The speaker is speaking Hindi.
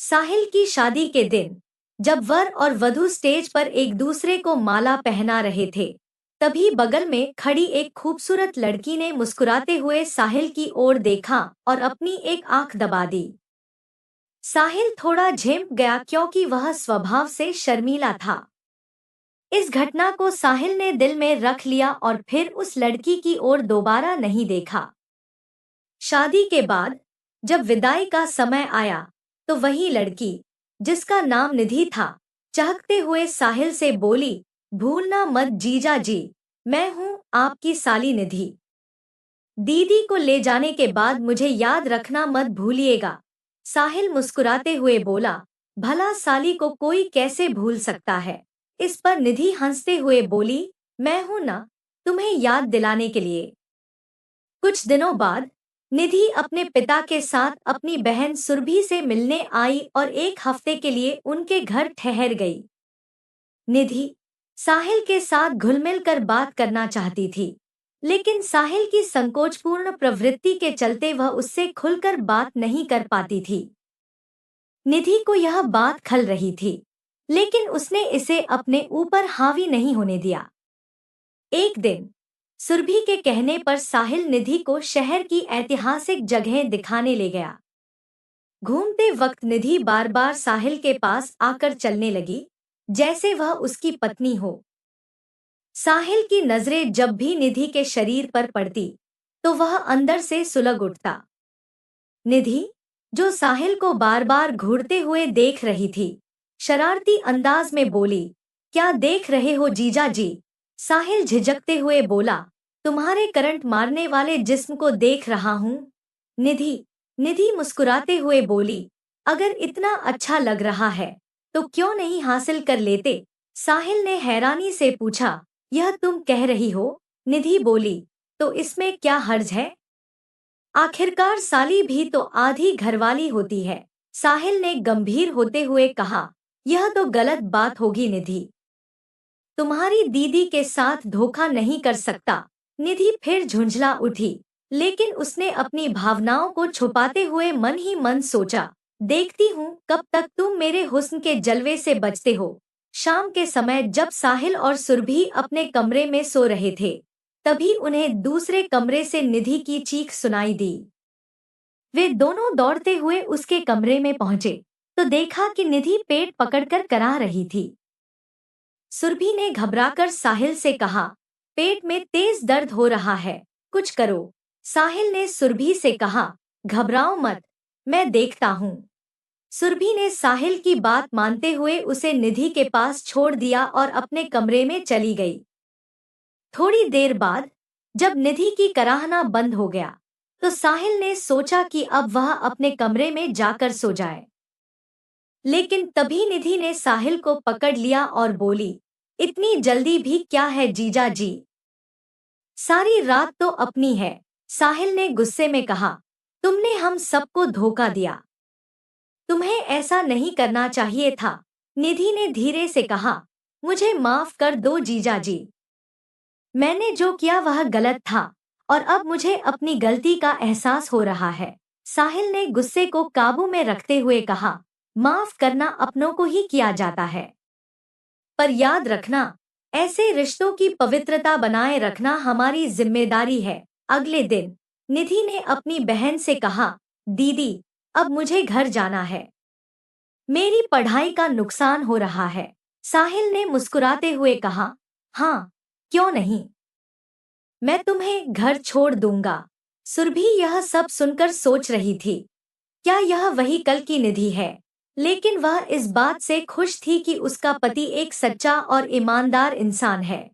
साहिल की शादी के दिन जब वर और वधू स्टेज पर एक दूसरे को माला पहना रहे थे, तभी बगल में खड़ी एक खूबसूरत लड़की ने मुस्कुराते हुए साहिल की ओर देखा और अपनी एक आंख दबा दी। साहिल थोड़ा झेम गया क्योंकि वह स्वभाव से शर्मीला था। इस घटना को साहिल ने दिल में रख लिया और फिर उस लड़की की ओर दोबारा नहीं देखा। शादी के बाद जब विदाई का समय आया, तो वही लड़की, जिसका नाम निधि था, चहकते हुए साहिल से बोली, भूलना मत जीजा जी, मैं हूं आपकी साली निधि। दीदी को ले जाने के बाद मुझे याद रखना मत भूलिएगा। साहिल मुस्कुराते हुए बोला, भला साली को कोई कैसे भूल सकता है। इस पर निधि हंसते हुए बोली, मैं हूं ना, तुम्हें याद दिलाने के लिए। कुछ दिनों बाद निधि अपने पिता के साथ अपनी बहन सुरभि से मिलने आई और एक हफ्ते के लिए उनके घर ठहर गई। निधि साहिल के साथ घुल-मिल कर बात करना चाहती थी, लेकिन साहिल की संकोचपूर्ण प्रवृत्ति के चलते वह उससे खुलकर बात नहीं कर पाती थी। निधि को यह बात खल रही थी, लेकिन उसने इसे अपने ऊपर हावी नहीं होने दिया। एक दिन सुरभि के कहने पर साहिल निधि को शहर की ऐतिहासिक जगहें दिखाने ले गया। घूमते वक्त निधि बार बार साहिल के पास आकर चलने लगी, जैसे वह उसकी पत्नी हो। साहिल की नजरें जब भी निधि के शरीर पर पड़ती, तो वह अंदर से सुलग उठता। निधि, जो साहिल को बार बार घूरते हुए देख रही थी, शरारती अंदाज में बोली, क्या देख रहे हो जीजा जी। साहिल झिझकते हुए बोला, तुम्हारे करंट मारने वाले जिस्म को देख रहा हूं। निधि निधि मुस्कुराते हुए बोली, अगर इतना अच्छा लग रहा है तो क्यों नहीं हासिल कर लेते। साहिल ने हैरानी से पूछा, यह तुम कह रही हो। निधि बोली, तो इसमें क्या हर्ज है। आखिरकार साली भी तो आधी घरवाली होती है। साहिल ने गंभीर होते हुए कहा, यह तो गलत बात होगी निधि, तुम्हारी दीदी के साथ धोखा नहीं कर सकता। निधि फिर झुंझला उठी, लेकिन उसने अपनी भावनाओं को छुपाते हुए मन ही मन सोचा, देखती हूँ कब तक तुम मेरे हुस्न के जलवे से बचते हो। शाम के समय जब साहिल और सुरभि अपने कमरे में सो रहे थे, तभी उन्हें दूसरे कमरे से निधि की चीख सुनाई दी। वे दोनों दौड़ते हुए उसके कमरे में पहुंचे, तो देखा कि निधि पेट पकड़कर करा रही थी। सुरभि ने घबराकर साहिल से कहा, पेट में तेज दर्द हो रहा है, कुछ करो। साहिल ने सुरभि से कहा, घबराओ मत, मैं देखता हूँ। सुरभि ने साहिल की बात मानते हुए उसे निधि के पास छोड़ दिया और अपने कमरे में चली गई। थोड़ी देर बाद जब निधि की कराहना बंद हो गया, तो साहिल ने सोचा कि अब वह अपने कमरे में जाकर सो जाए। लेकिन तभी निधि ने साहिल को पकड़ लिया और बोली, इतनी जल्दी भी क्या है जीजा जी, सारी रात तो अपनी है। साहिल ने गुस्से में कहा, तुमने हम सबको धोखा दिया, तुम्हें ऐसा नहीं करना चाहिए था। निधि ने धीरे से कहा, मुझे माफ कर दो जीजा जी, मैंने जो किया वह गलत था और अब मुझे अपनी गलती का एहसास हो रहा है। साहिल ने गुस्से को काबू में रखते हुए कहा, माफ करना अपनों को ही किया जाता है, पर याद रखना, ऐसे रिश्तों की पवित्रता बनाए रखना हमारी जिम्मेदारी है। अगले दिन निधि ने अपनी बहन से कहा, दीदी, अब मुझे घर जाना है, मेरी पढ़ाई का नुकसान हो रहा है। साहिल ने मुस्कुराते हुए कहा, हाँ, क्यों नहीं, मैं तुम्हें घर छोड़ दूंगा। सुरभि यह सब सुनकर सोच रही थी, क्या यह वही कल की निधि है। लेकिन वह इस बात से खुश थी कि उसका पति एक सच्चा और ईमानदार इंसान है।